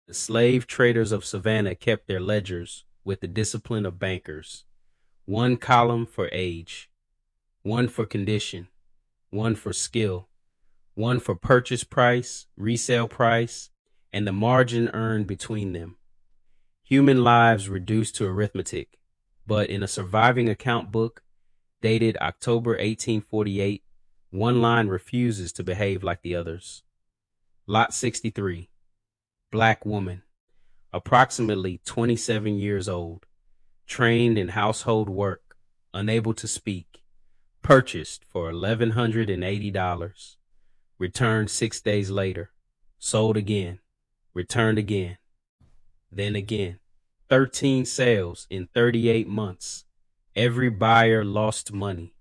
The slave traders of Savannah kept their ledgers with the discipline of bankers. One column for age, one for condition, one for skill, one for purchase price, resale price, and the margin earned between them. Human lives reduced to arithmetic, but in a surviving account book dated October 1848, one line refuses to behave like the others. Lot 63, black woman, approximately 27 years old, trained in household work, unable to speak, purchased for $1,180, returned 6 days later, sold again, returned again, then again. 13 sales in 38 months. Every buyer lost money.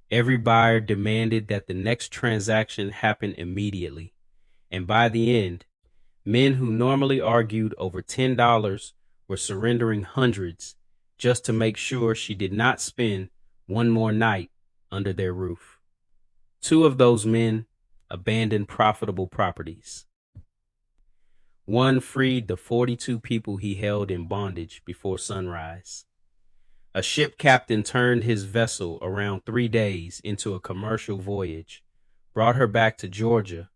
Every buyer demanded that the next transaction happen immediately. And by the end, men who normally argued over $10 were surrendering hundreds just to make sure she did not spend one more night under their roof. Two of those men abandoned profitable properties. One freed the 42 people he held in bondage before sunrise. A ship captain turned his vessel around 3 days into a commercial voyage, brought her back to Georgia,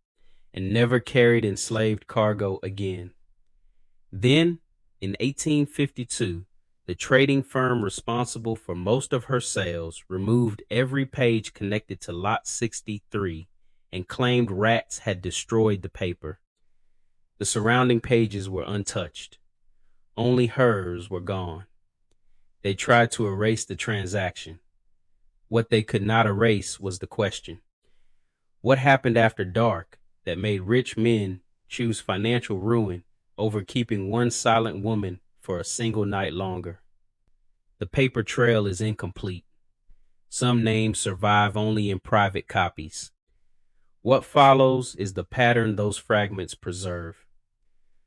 and never carried enslaved cargo again. Then, in 1852, the trading firm responsible for most of her sales removed every page connected to Lot 63 and claimed rats had destroyed the paper. The surrounding pages were untouched. Only hers were gone. They tried to erase the transaction. What they could not erase was the question. What happened after dark that made rich men choose financial ruin over keeping one silent woman for a single night longer? The paper trail is incomplete. Some names survive only in private copies. What follows is the pattern those fragments preserve.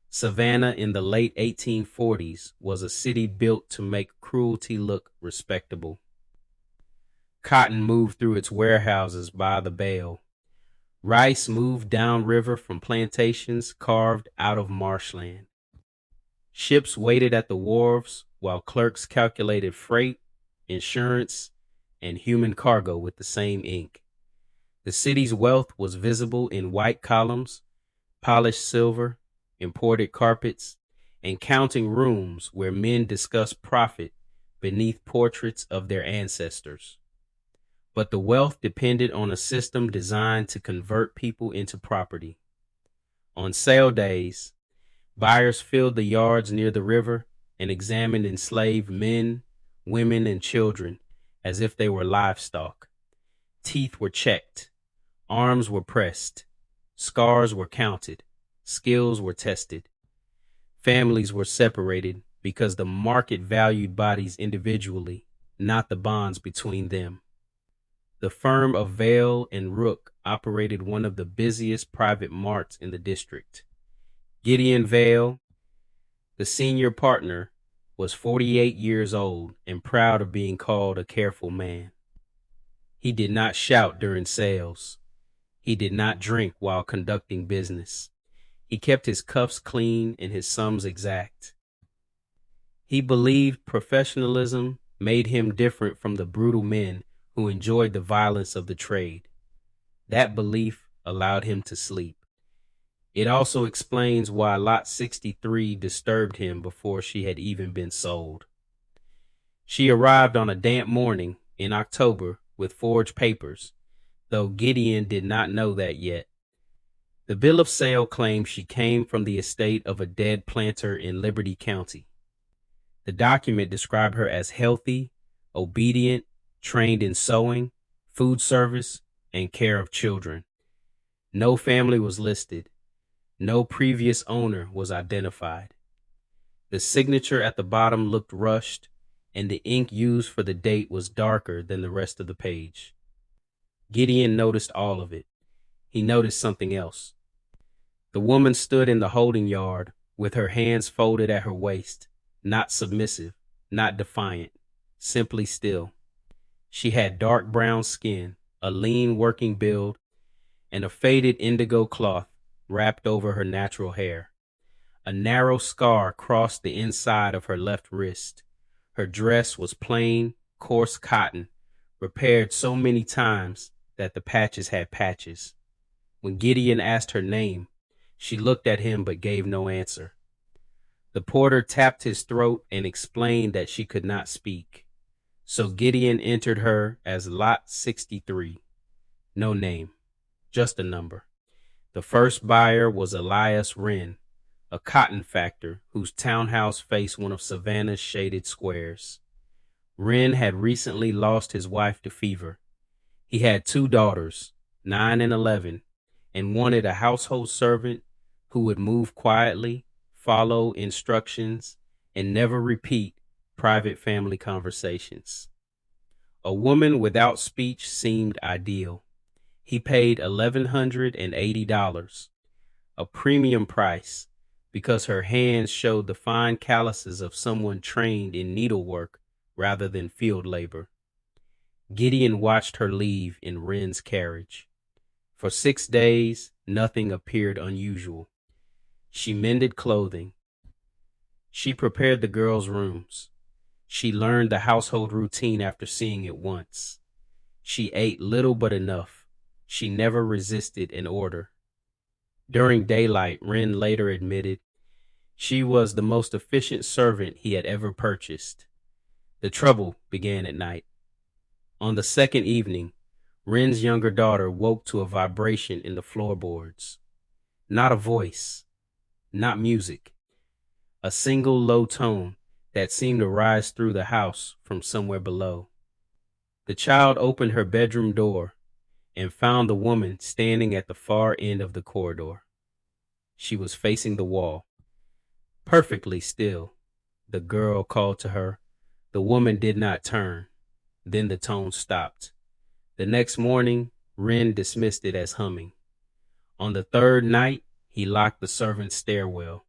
Savannah in the late 1840s was a city built to make cruelty look respectable. Cotton moved through its warehouses by the bale. Rice moved downriver from plantations carved out of marshland. Ships waited at the wharves while clerks calculated freight, insurance, and human cargo with the same ink. The city's wealth was visible in white columns, polished silver, imported carpets, and counting rooms where men discussed profit beneath portraits of their ancestors. But the wealth depended on a system designed to convert people into property. On sale days, buyers filled the yards near the river and examined enslaved men, women, and children as if they were livestock. Teeth were checked, arms were pressed, scars were counted, skills were tested. Families were separated because the market valued bodies individually, not the bonds between them. The firm of Vale and Rook operated one of the busiest private marts in the district. Gideon Vale, the senior partner, was 48 years old and proud of being called a careful man. He did not shout during sales. He did not drink while conducting business. He kept his cuffs clean and his sums exact. He believed professionalism made him different from the brutal men who enjoyed the violence of the trade. That belief allowed him to sleep. It also explains why Lot 63 disturbed him before she had even been sold. She arrived on a damp morning in October with forged papers, though Gideon did not know that yet. The bill of sale claimed she came from the estate of a dead planter in Liberty County. The document described her as healthy, obedient, trained in sewing, food service, and care of children. No family was listed. No previous owner was identified. The signature at the bottom looked rushed, and the ink used for the date was darker than the rest of the page. Gideon noticed all of it. He noticed something else. The woman stood in the holding yard with her hands folded at her waist, not submissive, not defiant, simply still. She had dark brown skin, a lean working build, and a faded indigo cloth wrapped over her natural hair. A narrow scar crossed the inside of her left wrist. Her dress was plain, coarse cotton, repaired so many times that the patches had patches. When Gideon asked her name, she looked at him but gave no answer. The porter tapped his throat and explained that she could not speak. So Gideon entered her as Lot 63. No name, just a number. The first buyer was Elias Wren, a cotton factor whose townhouse faced one of Savannah's shaded squares. Wren had recently lost his wife to fever. He had 2 daughters, 9 and 11, and wanted a household servant who would move quietly, follow instructions, and never repeat private family conversations. A woman without speech seemed ideal. He paid $1,180, a premium price, because her hands showed the fine calluses of someone trained in needlework rather than field labor. Gideon watched her leave in Wren's carriage. For 6 days, nothing appeared unusual. She mended clothing. She prepared the girls' rooms. She learned the household routine after seeing it once. She ate little but enough. She never resisted an order. During daylight, Wren later admitted, she was the most efficient servant he had ever purchased. The trouble began at night. On the second evening, Wren's younger daughter woke to a vibration in the floorboards. Not a voice, not music. A single low tone that seemed to rise through the house from somewhere below. The child opened her bedroom door and found the woman standing at the far end of the corridor. She was facing the wall, perfectly still. The girl called to her. The woman did not turn. Then the tone stopped. The next morning, Wren dismissed it as humming. On the third night, he locked the servant's stairwell.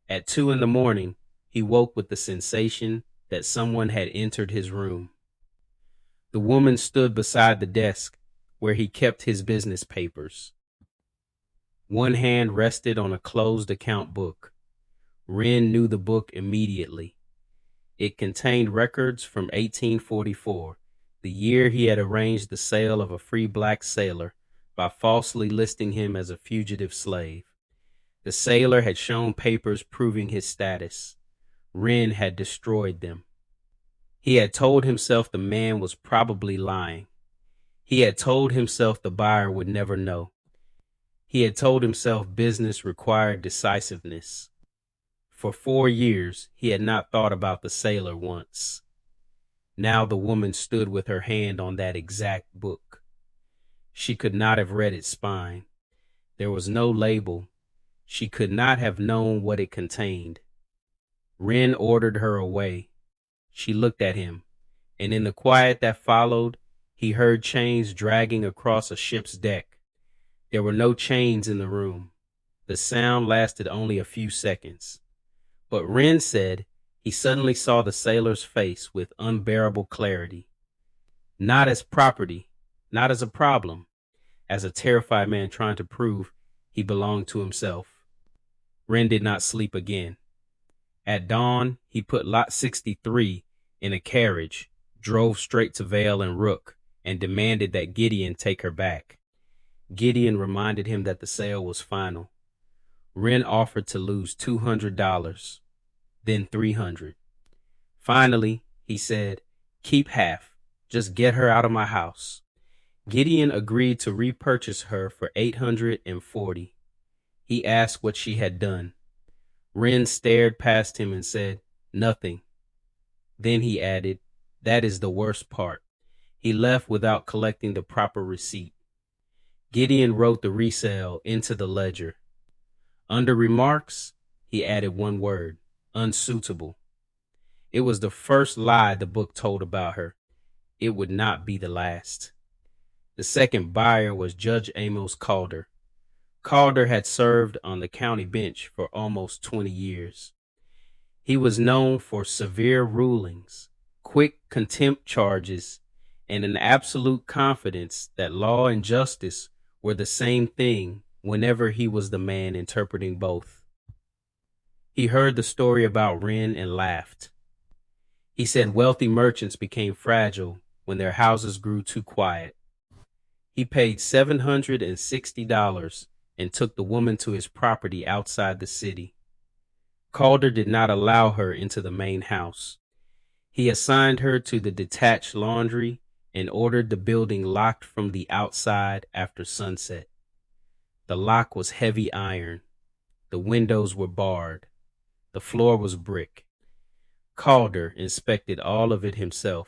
At 2 in the morning, he woke with the sensation that someone had entered his room. The woman stood beside the desk where he kept his business papers. One hand rested on a closed account book. Wren knew the book immediately. It contained records from 1844, the year he had arranged the sale of a free black sailor by falsely listing him as a fugitive slave. The sailor had shown papers proving his status. Wren had destroyed them. He had told himself the man was probably lying. He had told himself the buyer would never know. He had told himself business required decisiveness. For 4 years, he had not thought about the sailor once. Now the woman stood with her hand on that exact book. She could not have read its spine. There was no label. She could not have known what it contained. Wren ordered her away. She looked at him, and in the quiet that followed, he heard chains dragging across a ship's deck. There were no chains in the room. The sound lasted only a few seconds. But Wren said he suddenly saw the sailor's face with unbearable clarity. Not as property, not as a problem, as a terrified man trying to prove he belonged to himself. Wren did not sleep again. At dawn, he put Lot 63 in a carriage, drove straight to Vale and Rook, and demanded that Gideon take her back. Gideon reminded him that the sale was final. Wren offered to lose $200, then $300. Finally, he said, "Keep half. Just get her out of my house." Gideon agreed to repurchase her for $840. He asked what she had done. Wren stared past him and said, "Nothing." Then he added, "That is the worst part." He left without collecting the proper receipt. Gideon wrote the resale into the ledger. Under remarks, he added one word: unsuitable. It was the first lie the book told about her. It would not be the last. The second buyer was Judge Amos Calder. Calder had served on the county bench for almost 20 years. He was known for severe rulings, quick contempt charges, and an absolute confidence that law and justice were the same thing whenever he was the man interpreting both. He heard the story about Wren and laughed. He said wealthy merchants became fragile when their houses grew too quiet. He paid $760 and took the woman to his property outside the city. Calder did not allow her into the main house. He assigned her to the detached laundry and ordered the building locked from the outside after sunset. The lock was heavy iron. The windows were barred. The floor was brick. Calder inspected all of it himself.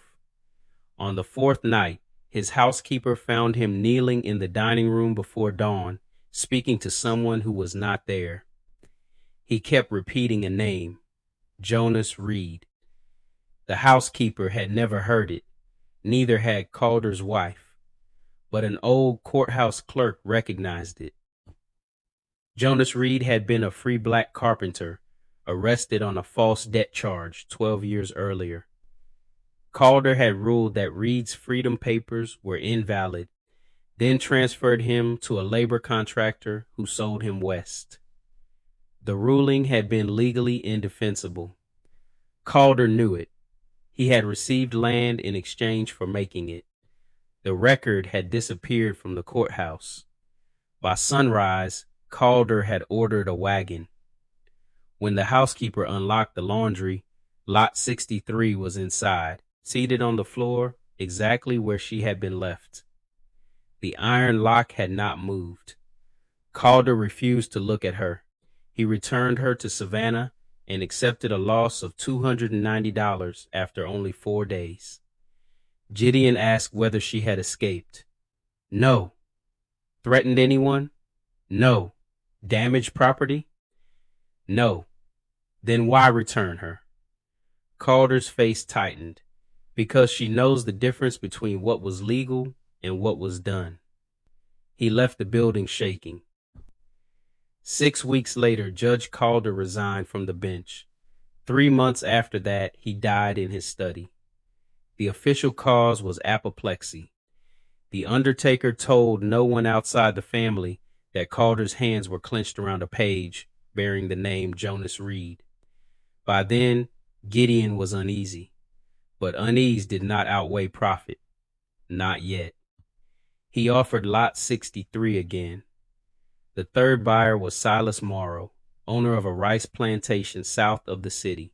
On the fourth night, his housekeeper found him kneeling in the dining room before dawn, speaking to someone who was not there. He kept repeating a name, Jonas Reed. The housekeeper had never heard it, neither had Calder's wife, but an old courthouse clerk recognized it. Jonas Reed had been a free black carpenter, arrested on a false debt charge 12 years earlier. Calder had ruled that Reed's freedom papers were invalid, then transferred him to a labor contractor who sold him west. The ruling had been legally indefensible. Calder knew it. He had received land in exchange for making it. The record had disappeared from the courthouse. By sunrise, Calder had ordered a wagon. When the housekeeper unlocked the laundry, Lot 63 was inside, seated on the floor, exactly where she had been left. The iron lock had not moved. Calder refused to look at her. He returned her to Savannah and accepted a loss of $290 after only 4 days. Gideon asked whether she had escaped. No. Threatened anyone? No. Damaged property? No. Then why return her? Calder's face tightened. Because she knows the difference between what was legal and what was done. He left the building shaking. 6 weeks later, Judge Calder resigned from the bench. 3 months after that, he died in his study. The official cause was apoplexy. The undertaker told no one outside the family that Calder's hands were clenched around a page bearing the name Jonas Reed. By then, Gideon was uneasy. But unease did not outweigh profit. Not yet. He offered Lot 63 again. The third buyer was Silas Morrow, owner of a rice plantation south of the city.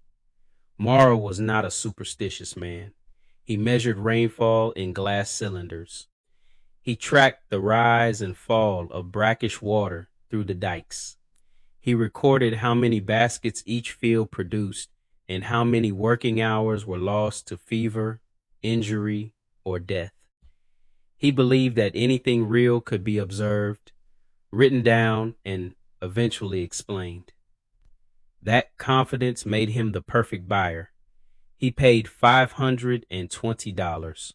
Morrow was not a superstitious man. He measured rainfall in glass cylinders. He tracked the rise and fall of brackish water through the dikes. He recorded how many baskets each field produced and how many working hours were lost to fever, injury, or death. He believed that anything real could be observed, written down, and eventually explained. That confidence made him the perfect buyer. He paid $520.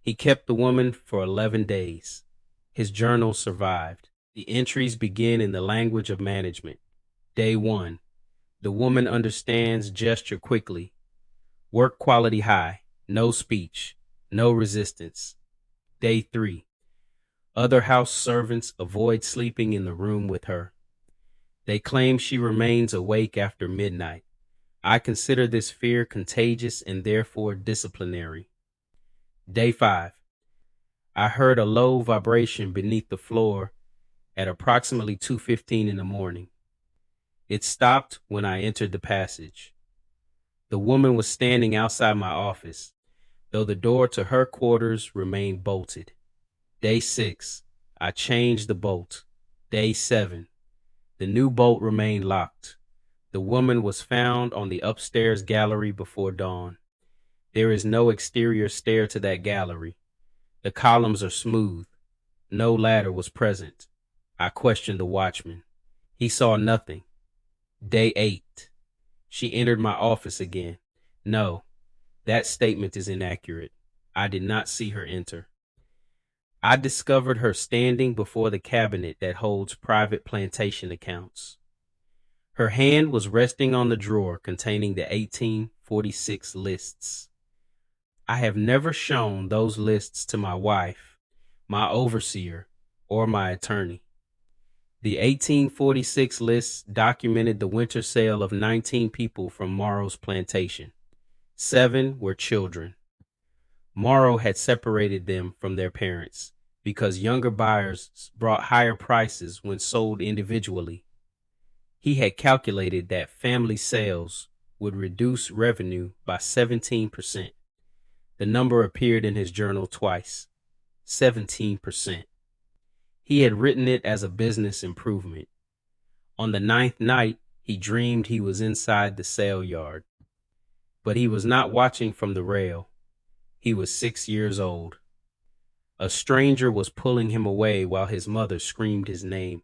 He kept the woman for 11 days. His journal survived. The entries begin in the language of management. Day 1. The woman understands gesture quickly. Work quality high. No speech. No resistance. Day 3. Other house servants avoid sleeping in the room with her. They claim she remains awake after midnight. I consider this fear contagious and therefore disciplinary. Day 5. I heard a low vibration beneath the floor at approximately 2:15 in the morning. It stopped when I entered the passage. The woman was standing outside my office, though the door to her quarters remained bolted. Day 6. I changed the bolt. Day 7. The new bolt remained locked. The woman was found on the upstairs gallery before dawn. There is no exterior stair to that gallery. The columns are smooth. No ladder was present. I questioned the watchman. He saw nothing. Day 8. She entered my office again. No, that statement is inaccurate. I did not see her enter. I discovered her standing before the cabinet that holds private plantation accounts. Her hand was resting on the drawer containing the 1846 lists. I have never shown those lists to my wife, my overseer, or my attorney. The 1846 list documented the winter sale of 19 people from Morrow's plantation. 7 were children. Morrow had separated them from their parents because younger buyers brought higher prices when sold individually. He had calculated that family sales would reduce revenue by 17%. The number appeared in his journal twice. 17%. He had written it as a business improvement. On the 9th night, he dreamed he was inside the sale yard. But he was not watching from the rail. He was 6 years old. A stranger was pulling him away while his mother screamed his name.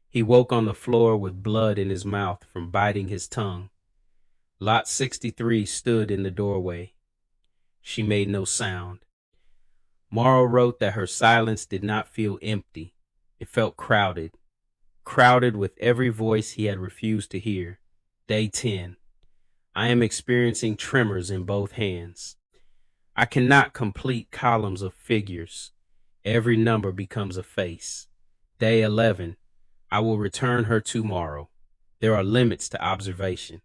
He woke on the floor with blood in his mouth from biting his tongue. Lot 63 stood in the doorway. She made no sound. Morrow wrote that her silence did not feel empty. It felt crowded. Crowded with every voice he had refused to hear. Day 10. I am experiencing tremors in both hands. I cannot complete columns of figures. Every number becomes a face. Day 11. I will return her tomorrow. There are limits to observation.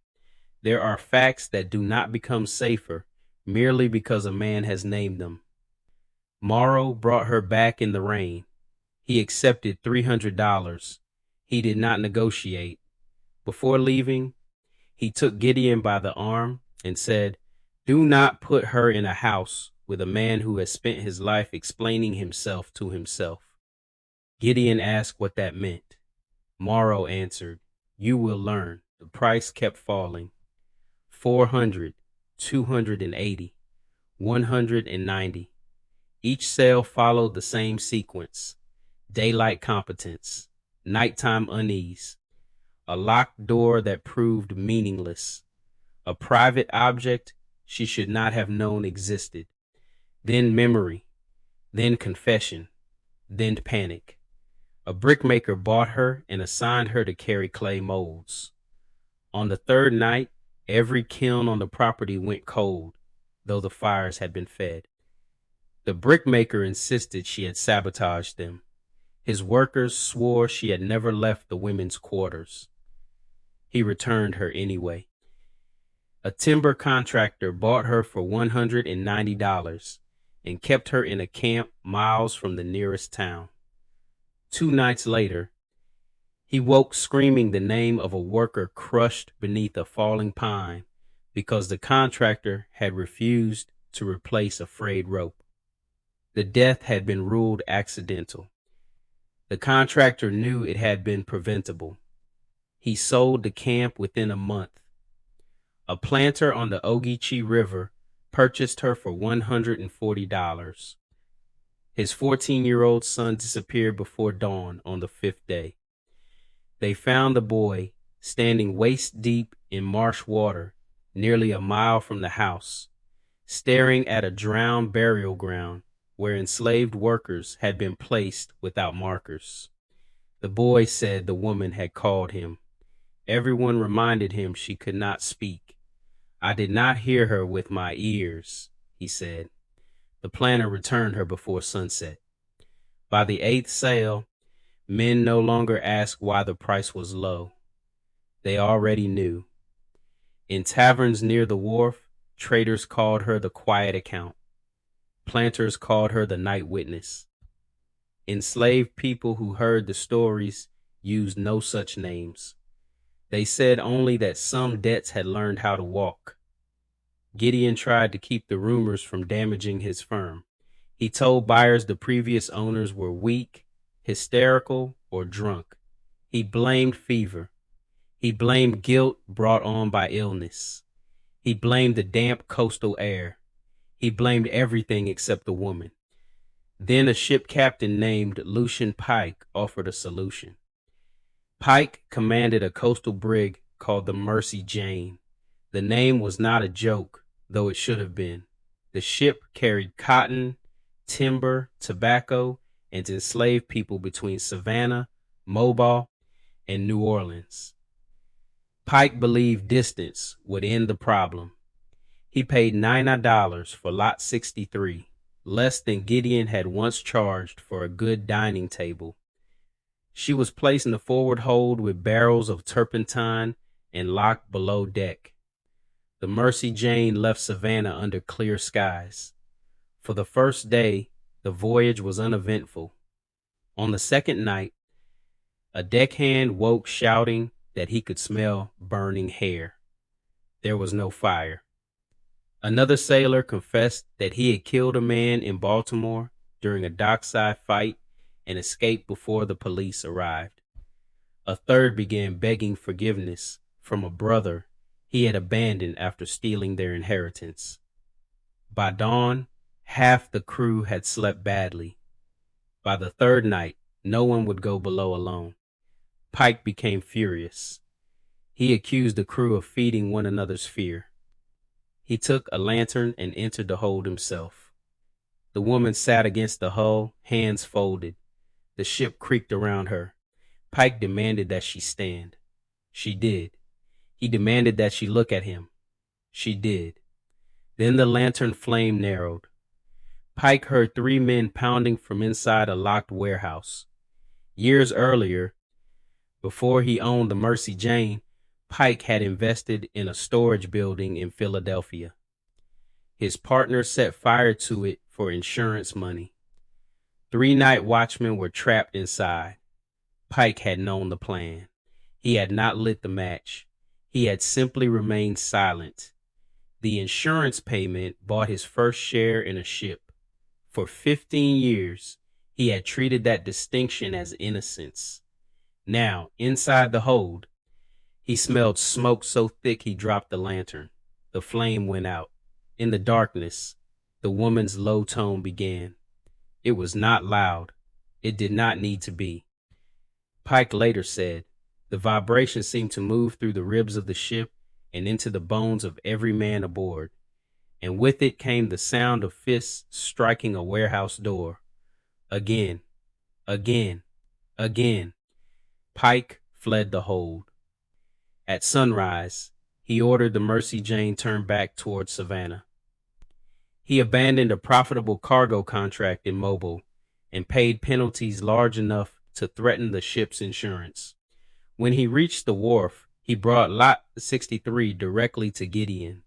There are facts that do not become safer merely because a man has named them. Morrow brought her back in the rain. He accepted $300. He did not negotiate. Before leaving, he took Gideon by the arm and said, "Do not put her in a house with a man who has spent his life explaining himself to himself." Gideon asked what that meant. Morrow answered, "You will learn." The price kept falling. 400, 280, 190. Each sale followed the same sequence: daylight competence, nighttime unease, a locked door that proved meaningless, a private object she should not have known existed, then memory, then confession, then panic. A brickmaker bought her and assigned her to carry clay molds. On the 3rd night, every kiln on the property went cold, though the fires had been fed. The brickmaker insisted she had sabotaged them. His workers swore she had never left the women's quarters. He returned her anyway. A timber contractor bought her for $190 and kept her in a camp miles from the nearest town. 2 nights later, he woke screaming the name of a worker crushed beneath a falling pine because the contractor had refused to replace a frayed rope. The death had been ruled accidental. The contractor knew it had been preventable. He sold the camp within a month. A planter on the Ogeechee River purchased her for $140. His 14-year-old son disappeared before dawn on the 5th day. They found the boy standing waist deep in marsh water nearly a mile from the house, staring at a drowned burial ground where enslaved workers had been placed without markers. The boy said the woman had called him. Everyone reminded him she could not speak. "I did not hear her with my ears," he said. The planter returned her before sunset. By the 8th sale, men no longer asked why the price was low. They already knew. In taverns near the wharf, traders called her the quiet account. Planters called her the night witness. Enslaved people who heard the stories used no such names. They said only that some debts had learned how to walk. Gideon tried to keep the rumors from damaging his firm. He told buyers the previous owners were weak, hysterical, or drunk. He blamed fever. He blamed guilt brought on by illness. He blamed the damp coastal air. He blamed everything except the woman. Then a ship captain named Lucian Pike offered a solution. Pike commanded a coastal brig called the Mercy Jane. The name was not a joke, though it should have been. The ship carried cotton, timber, tobacco, and enslaved people between Savannah, Mobile, and New Orleans. Pike believed distance would end the problem. He paid $90 for Lot 63, less than Gideon had once charged for a good dining table. She was placed in the forward hold with barrels of turpentine and locked below deck. The Mercy Jane left Savannah under clear skies. For the first day, the voyage was uneventful. On the second night, a deckhand woke shouting that he could smell burning hair. There was no fire. Another sailor confessed that he had killed a man in Baltimore during a dockside fight and escaped before the police arrived. A third began begging forgiveness from a brother he had abandoned after stealing their inheritance. By dawn, half the crew had slept badly. By the third night, no one would go below alone. Pike became furious. He accused the crew of feeding one another's fear. He took a lantern and entered the hold himself. The woman sat against the hull, hands folded. The ship creaked around her. Pike demanded that she stand. She did. He demanded that she look at him. She did. Then the lantern flame narrowed. Pike heard 3 men pounding from inside a locked warehouse. Years earlier, before he owned the Mercy Jane, Pike had invested in a storage building in Philadelphia. His partner set fire to it for insurance money. 3 night watchmen were trapped inside. Pike had known the plan. He had not lit the match. He had simply remained silent. The insurance payment bought his first share in a ship. For 15 years, he had treated that distinction as innocence. Now, inside the hold, he smelled smoke so thick he dropped the lantern. The flame went out. In the darkness, the woman's low tone began. It was not loud. It did not need to be. Pike later said, the vibration seemed to move through the ribs of the ship and into the bones of every man aboard, and with it came the sound of fists striking a warehouse door. Again, again, again. Pike fled the hold. At sunrise, he ordered the Mercy Jane turned back toward Savannah. He abandoned a profitable cargo contract in Mobile and paid penalties large enough to threaten the ship's insurance. When he reached the wharf, he brought Lot 63 directly to Gideon.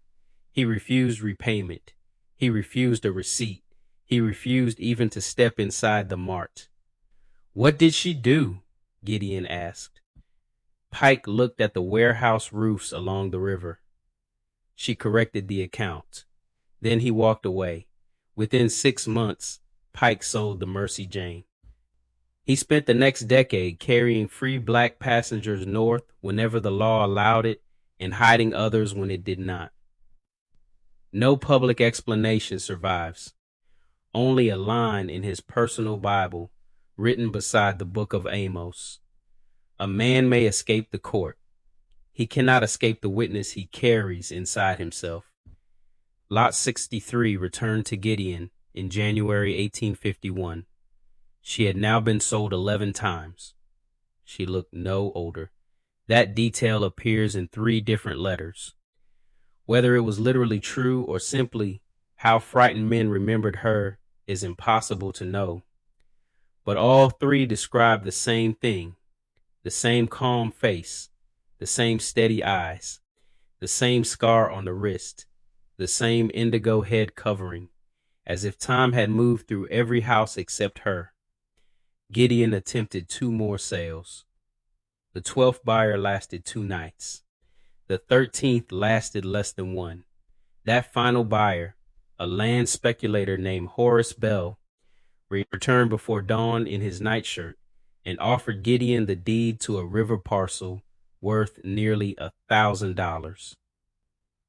He refused repayment. He refused a receipt. He refused even to step inside the mart. What did she do? Gideon asked. Pike looked at the warehouse roofs along the river. She corrected the account. Then he walked away. Within 6 months, Pike sold the Mercy Jane. He spent the next decade carrying free black passengers north whenever the law allowed it and hiding others when it did not. No public explanation survives. Only a line in his personal Bible written beside the book of Amos. A man may escape the court. He cannot escape the witness he carries inside himself. Lot 63 returned to Gideon in January 1851. She had now been sold 11 times. She looked no older. That detail appears in 3 different letters. Whether it was literally true or simply how frightened men remembered her is impossible to know. But all 3 describe the same thing, the same calm face, the same steady eyes, the same scar on the wrist, the same indigo head covering, as if time had moved through every house except her. Gideon attempted 2 more sales. The 12th buyer lasted 2 nights. The 13th lasted less than 1. That final buyer, a land speculator named Horace Bell, returned before dawn in his nightshirt and offered Gideon the deed to a river parcel worth nearly $1,000.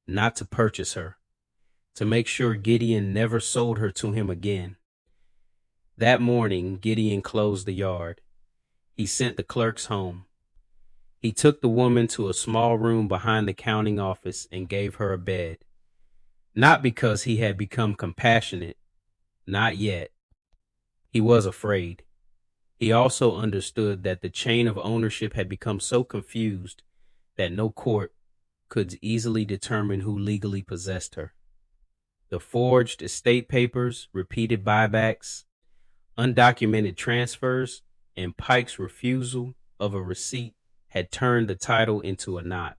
Not to purchase her, to make sure Gideon never sold her to him again. That morning, Gideon closed the yard. He sent the clerks home. He took the woman to a small room behind the counting office and gave her a bed. Not because he had become compassionate, not yet. He was afraid. He also understood that the chain of ownership had become so confused that no court could easily determine who legally possessed her. The forged estate papers, repeated buybacks, undocumented transfers and Pike's refusal of a receipt had turned the title into a knot.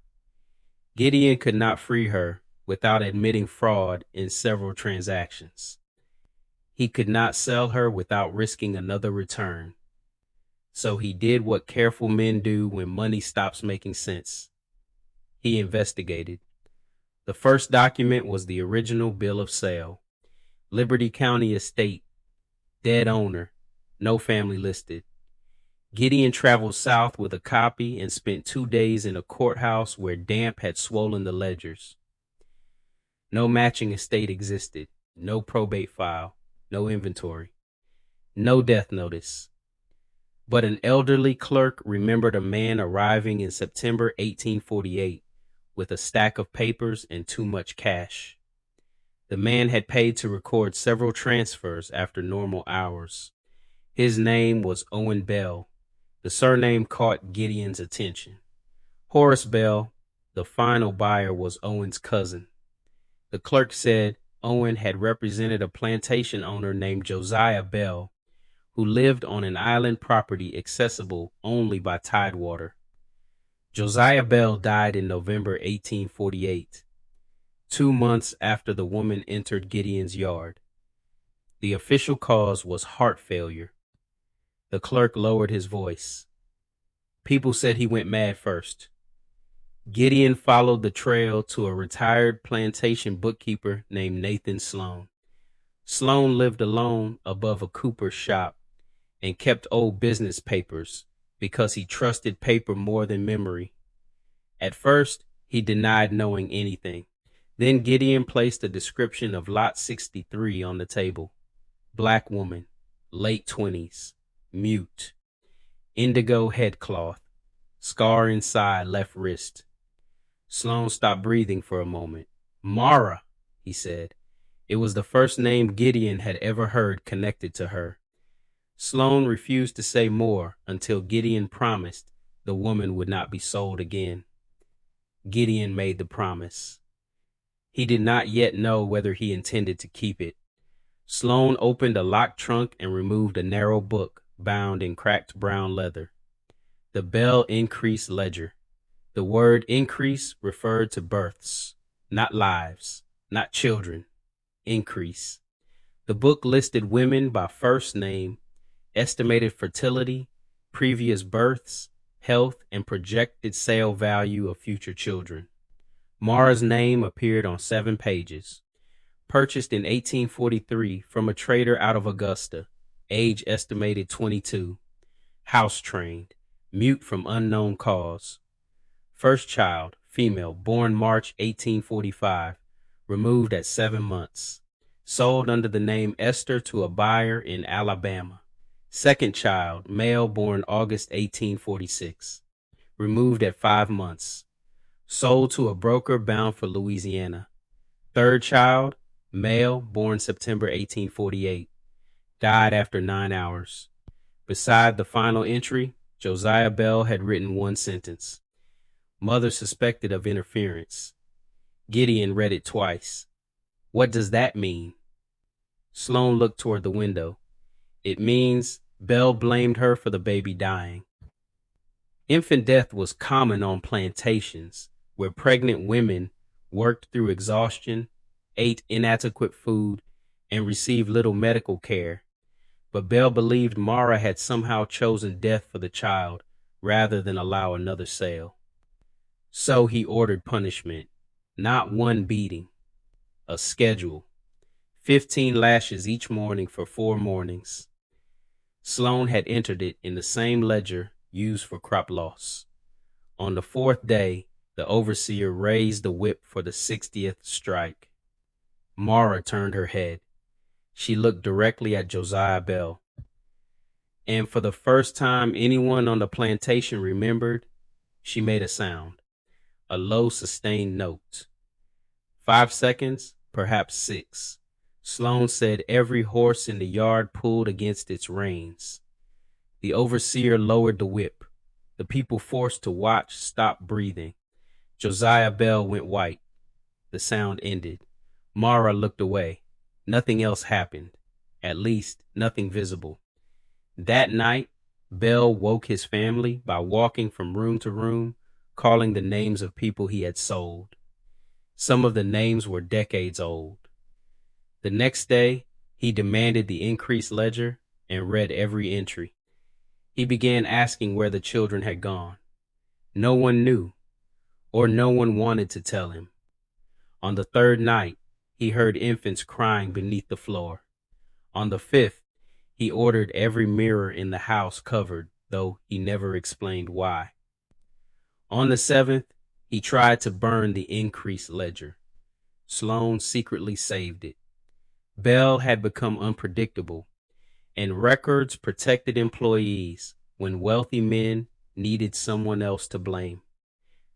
Gideon could not free her without admitting fraud in several transactions. He could not sell her without risking another return. So he did what careful men do when money stops making sense. He investigated. The first document was the original bill of sale. Liberty County estate, dead owner, no family listed. Gideon traveled south with a copy and spent 2 days in a courthouse where damp had swollen the ledgers. No matching estate existed, no probate file, no inventory, no death notice. But an elderly clerk remembered a man arriving in September 1848 with a stack of papers and too much cash. The man had paid to record several transfers after normal hours. His name was Owen Bell. The surname caught Gideon's attention. Horace Bell, the final buyer, was Owen's cousin. The clerk said Owen had represented a plantation owner named Josiah Bell, who lived on an island property accessible only by tidewater. Josiah Bell died in November 1848, 2 months after the woman entered Gideon's yard. The official cause was heart failure. The clerk lowered his voice. People said he went mad first. Gideon followed the trail to a retired plantation bookkeeper named Nathan Sloan. Sloan lived alone above a cooper's shop and kept old business papers because he trusted paper more than memory. At first, he denied knowing anything. Then Gideon placed a description of Lot 63 on the table. Black woman, late 20s, mute, indigo headcloth, scar inside left wrist. Sloan stopped breathing for a moment. Mara, he said. It was the first name Gideon had ever heard connected to her. Sloan refused to say more until Gideon promised the woman would not be sold again. Gideon made the promise. He did not yet know whether he intended to keep it. Sloan opened a locked trunk and removed a narrow book bound in cracked brown leather. The Bell Increase Ledger. The word increase referred to births, not lives, not children. Increase. The book listed women by first name, estimated fertility, previous births, health, and projected sale value of future children. Mara's name appeared on 7 pages. Purchased in 1843 from a trader out of Augusta, age estimated 22. House trained, mute from unknown cause. First child, female, born March 1845, removed at 7 months. Sold under the name Esther to a buyer in Alabama. Second child, male, born August 1846, removed at 5 months. Sold to a broker bound for Louisiana. Third child, male, born September 1848, died after 9 hours. Beside the final entry, Josiah Bell had written one sentence. Mother suspected of interference. Gideon read it twice. What does that mean? Sloan looked toward the window. It means Bell blamed her for the baby dying. Infant death was common on plantations, where pregnant women worked through exhaustion, ate inadequate food, and received little medical care. But Bell believed Mara had somehow chosen death for the child rather than allow another sale. So he ordered punishment, not one beating, a schedule, 15 lashes each morning for 4 mornings. Sloan had entered it in the same ledger used for crop loss. On the 4th day, the overseer raised the whip for the 60th strike. Mara turned her head. She looked directly at Josiah Bell. And for the first time anyone on the plantation remembered, she made a sound. A low sustained note. 5 seconds, perhaps 6. Sloan said every horse in the yard pulled against its reins. The overseer lowered the whip. The people forced to watch stopped breathing. Josiah Bell went white. The sound ended. Mara looked away. Nothing else happened. At least, nothing visible. That night, Bell woke his family by walking from room to room, calling the names of people he had sold. Some of the names were decades old. The next day, he demanded the increased ledger and read every entry. He began asking where the children had gone. No one knew, or no one wanted to tell him. On the third night, he heard infants crying beneath the floor. On the fifth, he ordered every mirror in the house covered, though he never explained why. On the seventh, he tried to burn the increased ledger. Sloan secretly saved it. Bell had become unpredictable, and records protected employees when wealthy men needed someone else to blame.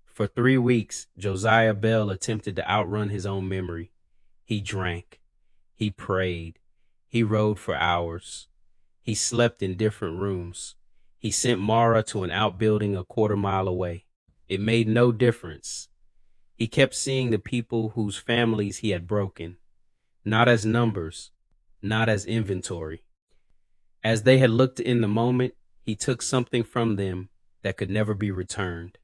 For 3 weeks, Josiah Bell attempted to outrun his own memory. He drank. He prayed. He rode for hours. He slept in different rooms. He sent Mara to an outbuilding a quarter-mile away. It made no difference. He kept seeing the people whose families he had broken, not as numbers, not as inventory. As they had looked in the moment, he took something from them that could never be returned.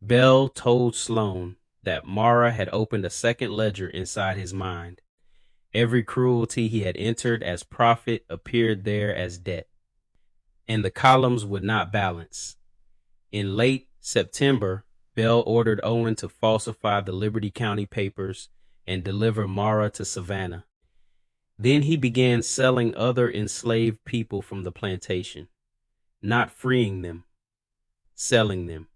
Bell told Sloan that Mara had opened a second ledger inside his mind. Every cruelty he had entered as profit appeared there as debt, and the columns would not balance. In late September, Bell ordered Owen to falsify the Liberty County papers and deliver Mara to Savannah. Then he began selling other enslaved people from the plantation, not freeing them, selling them.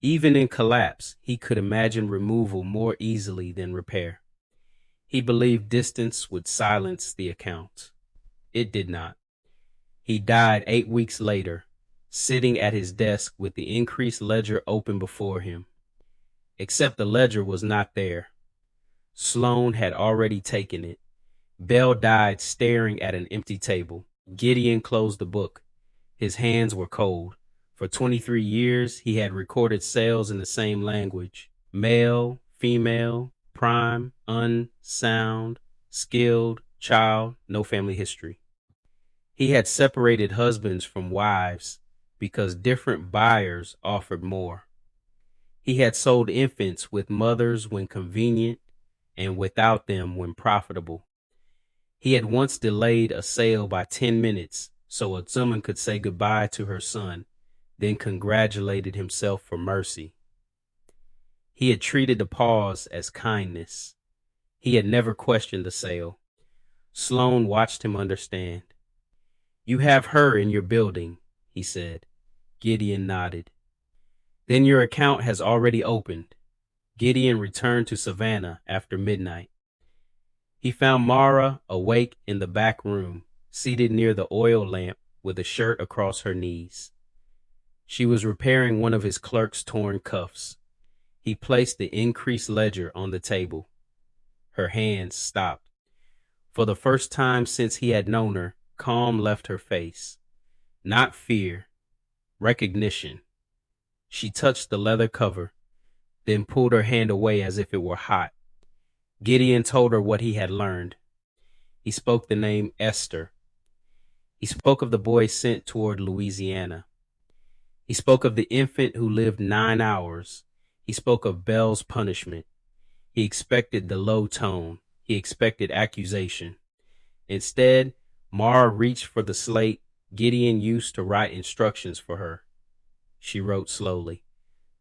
Even in collapse, he could imagine removal more easily than repair. He believed distance would silence the account. It did not. He died 8 weeks later, sitting at his desk with the increased ledger open before him. Except the ledger was not there. Sloan had already taken it. Bell died staring at an empty table. Gideon closed the book. His hands were cold. For 23 years, he had recorded sales in the same language: male, female, prime, unsound, skilled, child, no family history. He had separated husbands from wives because different buyers offered more. He had sold infants with mothers when convenient and without them when profitable. He had once delayed a sale by 10 minutes so a woman could say goodbye to her son, then congratulated himself for mercy. He had treated the pause as kindness. He had never questioned the sale. Sloan watched him understand. "You have her in your building," he said. Gideon nodded. "Then your account has already opened." Gideon returned to Savannah after midnight. He found Mara awake in the back room, seated near the oil lamp with a shirt across her knees. She was repairing one of his clerk's torn cuffs. He placed the increased ledger on the table. Her hands stopped. For the first time since he had known her, calm left her face. Not fear, recognition. She touched the leather cover, then pulled her hand away as if it were hot. Gideon told her what he had learned. He spoke the name Esther. He spoke of the boy sent toward Louisiana. He spoke of the infant who lived 9 hours. He spoke of Bell's punishment. He expected the low tone. He expected accusation. Instead, Mara reached for the slate Gideon used to write instructions for her. She wrote slowly.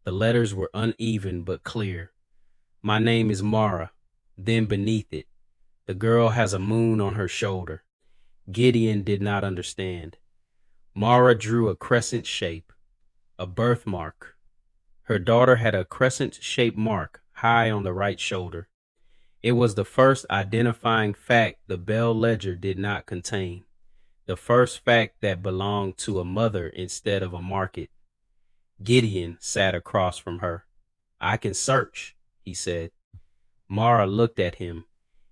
The letters were uneven but clear. "My name is Mara." Then beneath it, "The girl has a moon on her shoulder." Gideon did not understand. Mara drew a crescent shape, a birthmark. Her daughter had a crescent-shaped mark high on the right shoulder. It was the first identifying fact the Bell ledger did not contain, the first fact that belonged to a mother instead of a market. Gideon sat across from her. "I can search," he said. Mara looked at him.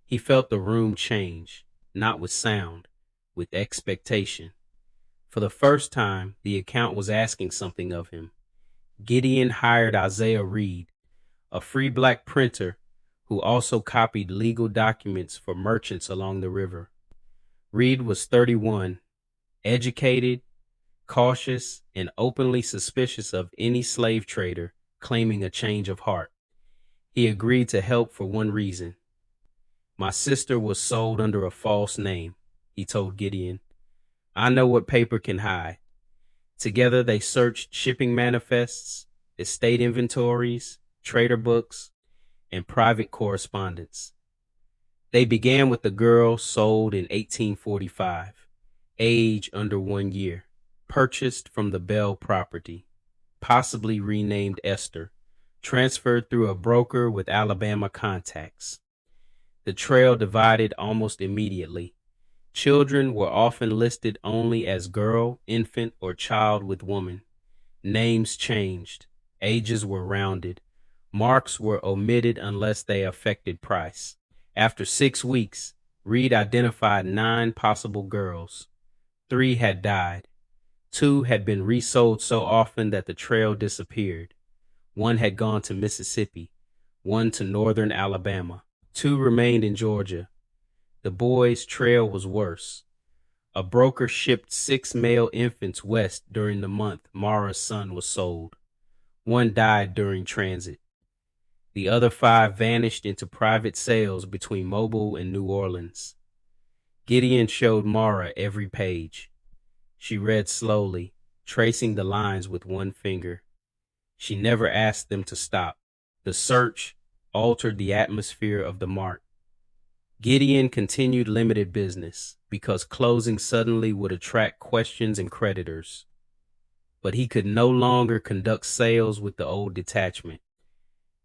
He felt the room change, not with sound, with expectation. For the first time, the account was asking something of him. Gideon hired Isaiah Reed, a free black printer who also copied legal documents for merchants along the river. Reed was 31, educated, cautious, and openly suspicious of any slave trader claiming a change of heart. He agreed to help for one reason. My sister was sold under a false name, he told Gideon. I know what paper can hide. Together they searched shipping manifests, estate inventories, trader books, and private correspondence. They began with the girl sold in 1845, age under 1 year, purchased from the Bell property, possibly renamed Esther, transferred through a broker with Alabama contacts. The trail divided almost immediately. Children were often listed only as girl, infant, or child with woman. Names changed. Ages were rounded. Marks were omitted unless they affected price. After 6 weeks, Reed identified 9 possible girls. 3 had died. 2 had been resold so often that the trail disappeared. 1 had gone to Mississippi, 1 to northern Alabama. 2 remained in Georgia. The boys' trail was worse. A broker shipped 6 male infants west during the month Mara's son was sold. 1 died during transit. The other 5 vanished into private sales between Mobile and New Orleans. Gideon showed Mara every page. She read slowly, tracing the lines with one finger. She never asked them to stop. The search altered the atmosphere of the mart. Gideon continued limited business because closing suddenly would attract questions and creditors. But he could no longer conduct sales with the old detachment.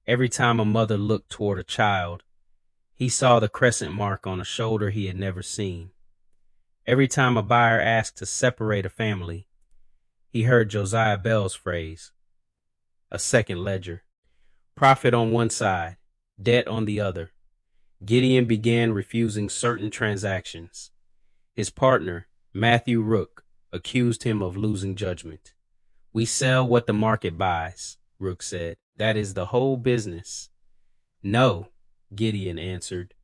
Every time a mother looked toward a child, he saw the crescent mark on a shoulder he had never seen. Every time a buyer asked to separate a family, he heard Josiah Bell's phrase, a second ledger. Profit on one side, debt on the other. Gideon began refusing certain transactions. His partner, Matthew Rook, accused him of losing judgment. We sell what the market buys, Rook said. That is the whole business. No, Gideon answered.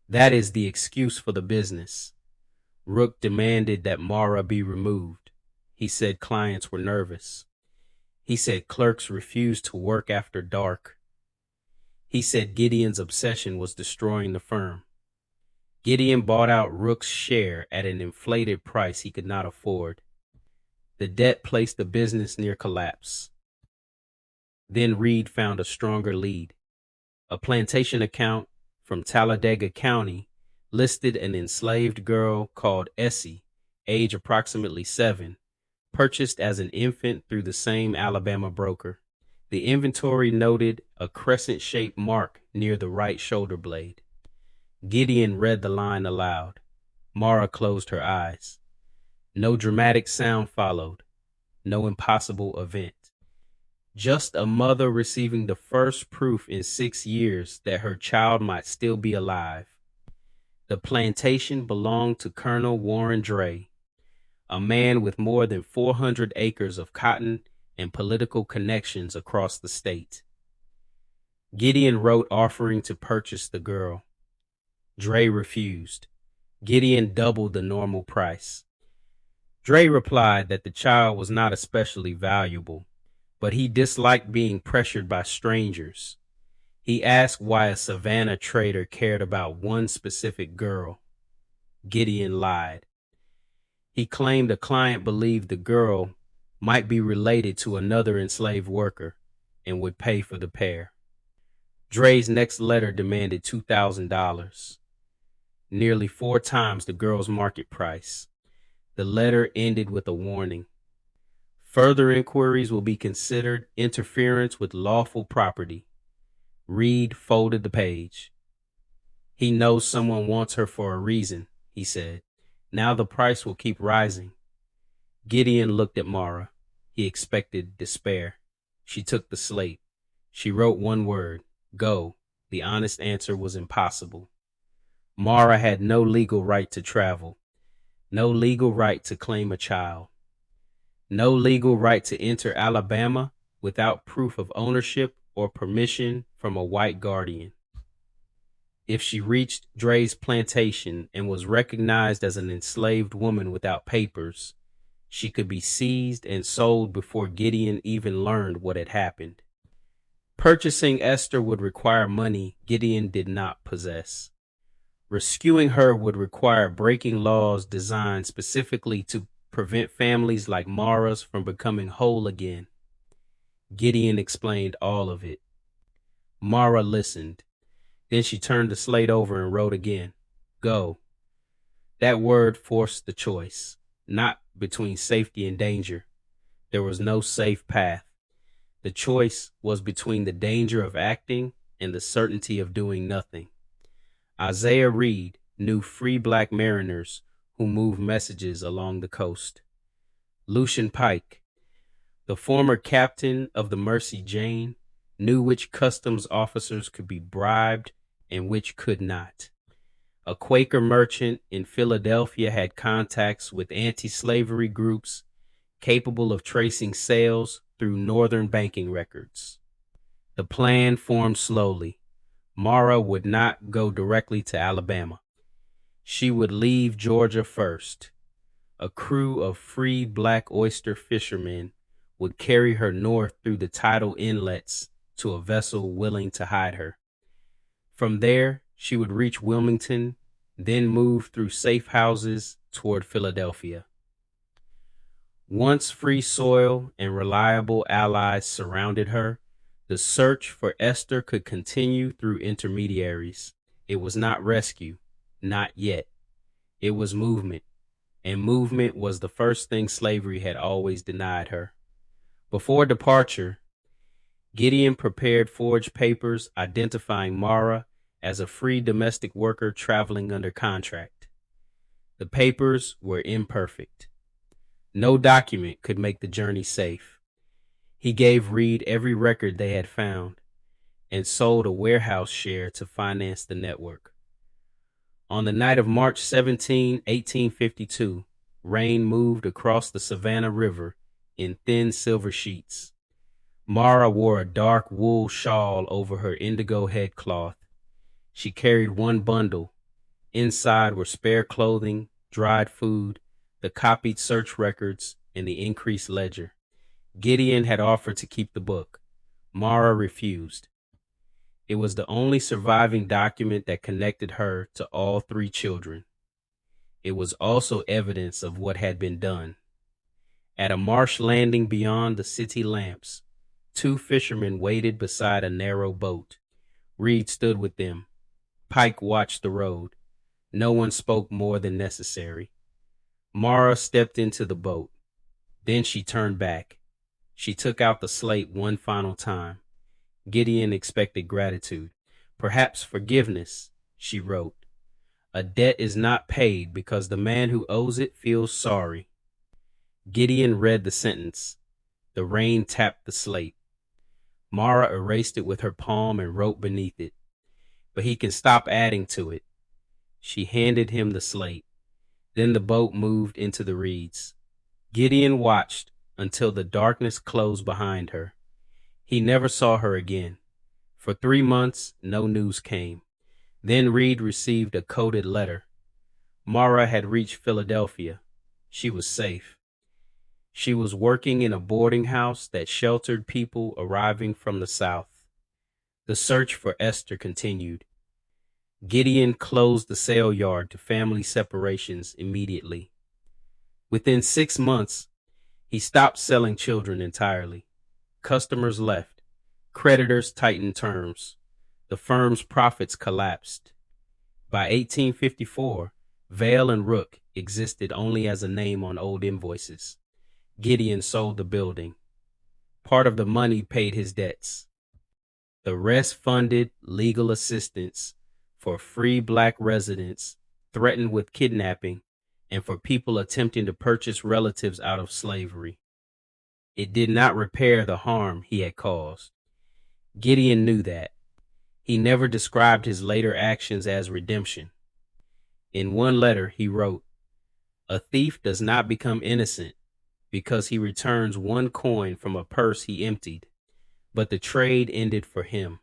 That is the excuse for the business. Rook demanded that Mara be removed. He said clients were nervous. He said clerks refused to work after dark. He said Gideon's obsession was destroying the firm. Gideon bought out Rook's share at an inflated price he could not afford. The debt placed the business near collapse. Then Reed found a stronger lead. A plantation account from Talladega County listed an enslaved girl called Essie, age approximately 7, purchased as an infant through the same Alabama broker. The inventory noted a crescent-shaped mark near the right shoulder blade. Gideon read the line aloud. Mara closed her eyes. No dramatic sound followed. No impossible event. Just a mother receiving the first proof in 6 years that her child might still be alive. The plantation belonged to Colonel Warren Dray, a man with more than 400 acres of cotton and political connections across the state. Gideon wrote offering to purchase the girl. Dray refused. Gideon doubled the normal price. Dray replied that the child was not especially valuable, but he disliked being pressured by strangers. He asked why a Savannah trader cared about one specific girl. Gideon lied. He claimed a client believed the girl might be related to another enslaved worker and would pay for the pair. Dray's next letter demanded $2,000, nearly 4 times the girl's market price. The letter ended with a warning. Further inquiries will be considered interference with lawful property. Reed folded the page. He knows someone wants her for a reason, he said. Now the price will keep rising. Gideon looked at Mara. He expected despair. She took the slate. She wrote one word, go. The honest answer was impossible. Mara had no legal right to travel, no legal right to claim a child, no legal right to enter Alabama without proof of ownership or permission from a white guardian. If she reached Dray's plantation and was recognized as an enslaved woman without papers, She could be seized and sold before Gideon even learned what had happened. Purchasing Esther would require money Gideon did not possess. Rescuing her would require breaking laws designed specifically to prevent families like Mara's from becoming whole again. Gideon explained all of it. Mara listened. Then she turned the slate over and wrote again. Go. That word forced the choice, not between safety and danger. There was no safe path. The choice was between the danger of acting and the certainty of doing nothing. Isaiah Reed knew free black mariners who moved messages along the coast. Lucian Pike, the former captain of the Mercy Jane, knew which customs officers could be bribed and which could not. A Quaker merchant in Philadelphia had contacts with anti-slavery groups capable of tracing sales through northern banking records. The plan formed slowly. Mara would not go directly to Alabama. She would leave Georgia first. A crew of free black oyster fishermen would carry her north through the tidal inlets to a vessel willing to hide her. From there, she would reach Wilmington, then move through safe houses toward Philadelphia. Once free soil and reliable allies surrounded her, the search for Esther could continue through intermediaries. It was not rescue, not yet. It was movement, and movement was the first thing slavery had always denied her. Before departure, Gideon prepared forged papers identifying Mara as a free domestic worker traveling under contract. The papers were imperfect. No document could make the journey safe. He gave Reed every record they had found and sold a warehouse share to finance the network. On the night of March 17, 1852, rain moved across the Savannah River in thin silver sheets. Mara wore a dark wool shawl over her indigo headcloth. She carried one bundle. Inside were spare clothing, dried food, the copied search records, and the increased ledger. Gideon had offered to keep the book. Mara refused. It was the only surviving document that connected her to all three children. It was also evidence of what had been done. At a marsh landing beyond the city lamps, two fishermen waited beside a narrow boat. Reed stood with them. Pike watched the road. No one spoke more than necessary. Mara stepped into the boat. Then she turned back. She took out the slate one final time. Gideon expected gratitude, perhaps forgiveness. She wrote, "A debt is not paid because the man who owes it feels sorry." Gideon read the sentence. The rain tapped the slate. Mara erased it with her palm and wrote beneath it, "But he can stop adding to it." She handed him the slate. Then the boat moved into the reeds. Gideon watched until the darkness closed behind her. He never saw her again. For 3 months, no news came. Then Reed received a coded letter. Mara had reached Philadelphia. She was safe. She was working in a boarding house that sheltered people arriving from the South. The search for Esther continued. Gideon closed the sale yard to family separations immediately. Within 6 months, he stopped selling children entirely. Customers left. Creditors tightened terms. The firm's profits collapsed. By 1854, Vale and Rook existed only as a name on old invoices. Gideon sold the building. Part of the money paid his debts. The rest funded legal assistance for free black residents threatened with kidnapping and for people attempting to purchase relatives out of slavery. It did not repair the harm he had caused. Gideon knew that. He never described his later actions as redemption. In one letter, he wrote, "A thief does not become innocent because he returns one coin from a purse he emptied, but the trade ended for him.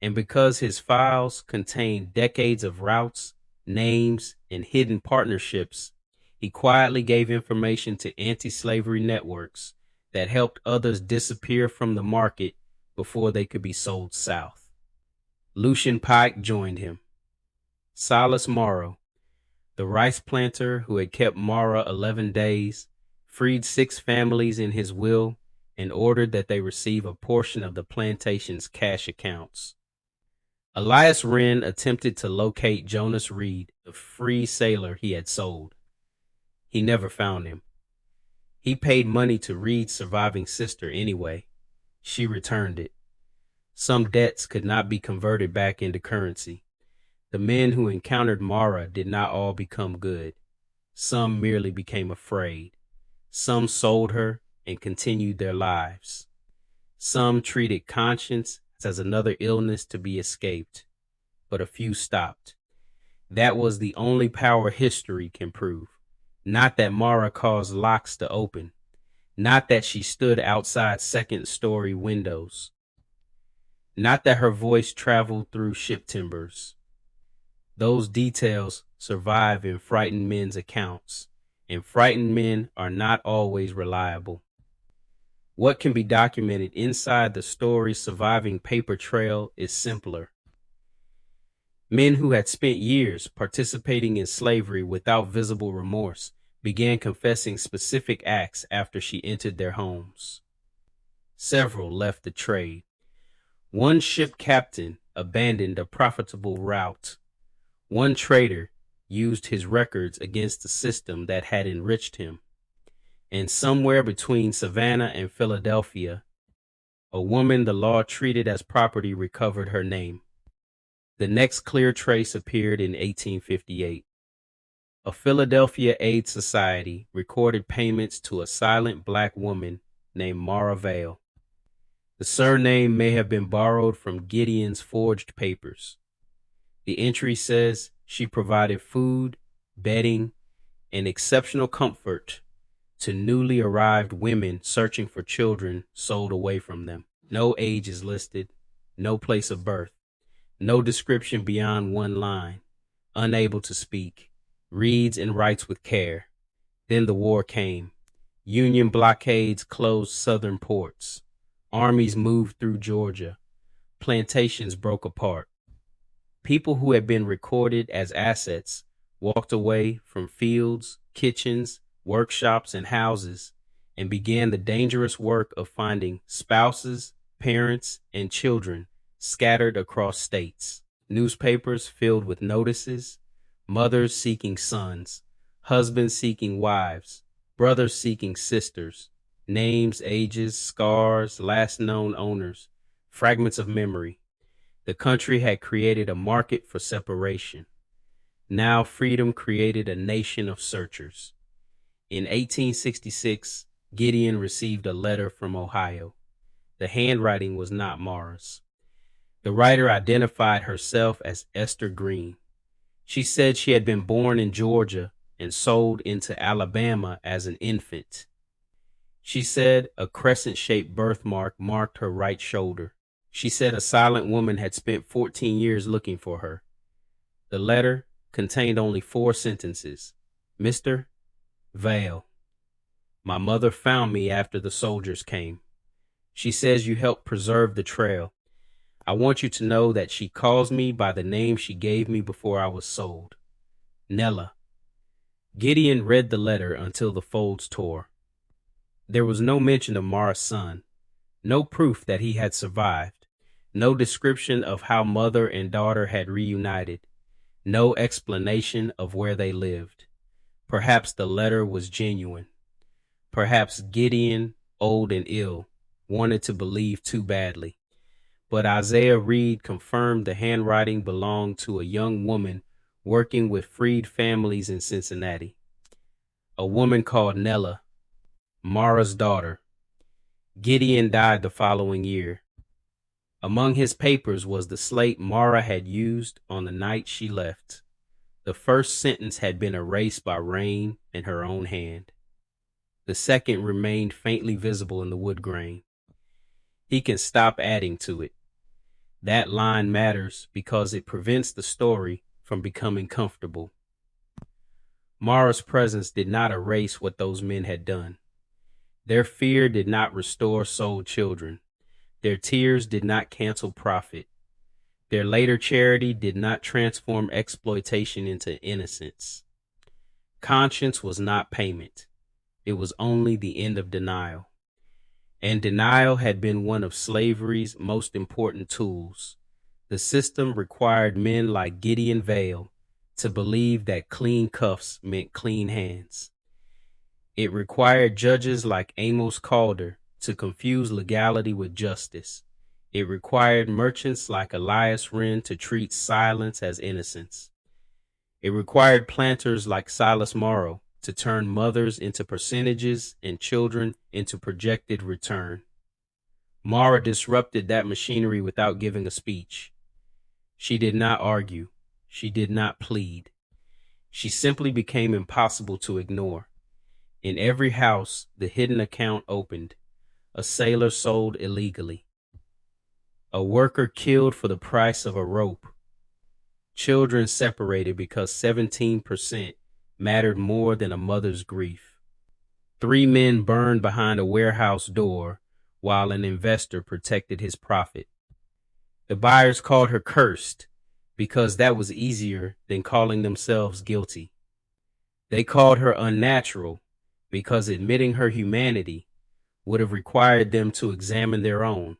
And because his files contained decades of routes, names, and hidden partnerships, he He quietly gave information to anti-slavery networks that helped others disappear from the market before they could be sold south. Lucian Pike joined him. Silas Morrow, the rice planter who had kept Mara 11 days, freed 6 families in his will and ordered that they receive a portion of the plantation's cash accounts. Elias Wren attempted to locate Jonas Reed, the free sailor he had sold. He never found him. He paid money to Reed's surviving sister anyway. She returned it. Some debts could not be converted back into currency. The men who encountered Mara did not all become good. Some merely became afraid. Some sold her and continued their lives. Some treated conscience as another illness to be escaped, but a few stopped. That was the only power history can prove. Not that Mara caused locks to open. Not that she stood outside second-story windows. Not that her voice traveled through ship timbers. Those details survive in frightened men's accounts, and frightened men are not always reliable. What can be documented inside the story's surviving paper trail is simpler. Men who had spent years participating in slavery without visible remorse began confessing specific acts after she entered their homes. Several left the trade. One ship captain abandoned a profitable route. One trader used his records against the system that had enriched him. And somewhere between Savannah and Philadelphia, a woman the law treated as property recovered her name. The next clear trace appeared in 1858. A Philadelphia Aid Society recorded payments to a silent black woman named Mara Vale. The surname may have been borrowed from Gideon's forged papers. The entry says she provided food, bedding, and exceptional comfort to newly arrived women searching for children sold away from them. No age is listed, no place of birth, no description beyond one line. Unable to speak, reads and writes with care. Then the war came. Union blockades closed southern ports. Armies moved through Georgia. Plantations broke apart. People who had been recorded as assets walked away from fields, kitchens, workshops, and houses and began the dangerous work of finding spouses, parents, and children scattered across states. Newspapers filled with notices, mothers seeking sons, husbands seeking wives, brothers seeking sisters, names, ages, scars, last known owners, fragments of memory. The country had created a market for separation. Now freedom created a nation of searchers. In 1866, Gideon received a letter from Ohio. The handwriting was not Mara's. The writer identified herself as Esther Green. She said she had been born in Georgia and sold into Alabama as an infant. She said a crescent-shaped birthmark marked her right shoulder. She said a silent woman had spent 14 years looking for her. The letter contained only 4 sentences. Mr. Vale, my mother found me after the soldiers came. She says you helped preserve the trail. I want you to know that she calls me by the name she gave me before I was sold. Nella. Gideon read the letter until the folds tore. There was no mention of Mara's son, no proof that he had survived, no description of how mother and daughter had reunited, no explanation of where they lived. Perhaps the letter was genuine. Perhaps Gideon, old and ill, wanted to believe too badly. But Isaiah Reed confirmed the handwriting belonged to a young woman working with freed families in Cincinnati. A woman called Nella, Mara's daughter. Gideon died the following year. Among his papers was the slate Mara had used on the night she left. The first sentence had been erased by rain and her own hand. The second remained faintly visible in the wood grain. He can stop adding to it. That line matters because it prevents the story from becoming comfortable. Mara's presence did not erase what those men had done. Their fear did not restore sold children. Their tears did not cancel profit. Their later charity did not transform exploitation into innocence. Conscience was not payment. It was only the end of denial. And denial had been one of slavery's most important tools. The system required men like Gideon Vale to believe that clean cuffs meant clean hands. It required judges like Amos Calder to confuse legality with justice. It required merchants like Elias Wren to treat silence as innocence. It required planters like Silas Morrow to turn mothers into percentages and children into projected return. Mara disrupted that machinery without giving a speech. She did not argue. She did not plead. She simply became impossible to ignore. In every house, the hidden account opened. A sailor sold illegally. A worker killed for the price of a rope. Children separated because 17% mattered more than a mother's grief. 3 men burned behind a warehouse door while an investor protected his profit. The buyers called her cursed because that was easier than calling themselves guilty. They called her unnatural because admitting her humanity would have required them to examine their own.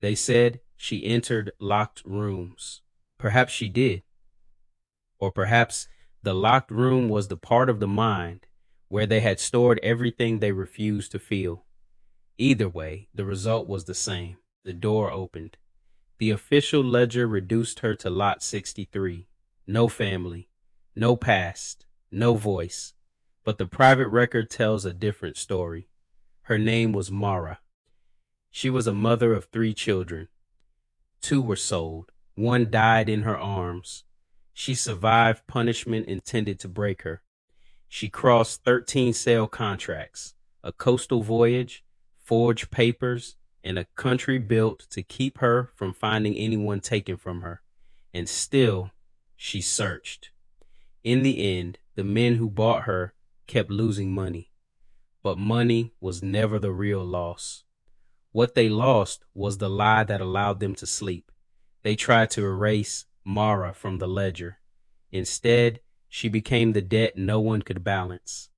They said she entered locked rooms. Perhaps she did. Or perhaps the locked room was the part of the mind where they had stored everything they refused to feel. Either way, the result was the same. The door opened. The official ledger reduced her to lot 63. No family, no past, no voice. But the private record tells a different story. Her name was Mara. She was a mother of 3 children. 2 were sold. 1 died in her arms. She survived punishment intended to break her. She crossed 13 sale contracts, a coastal voyage, forged papers, and a country built to keep her from finding anyone taken from her. And still, she searched. In the end, the men who bought her kept losing money. But money was never the real loss. What they lost was the lie that allowed them to sleep. They tried to erase Mara from the ledger. Instead, she became the debt no one could balance.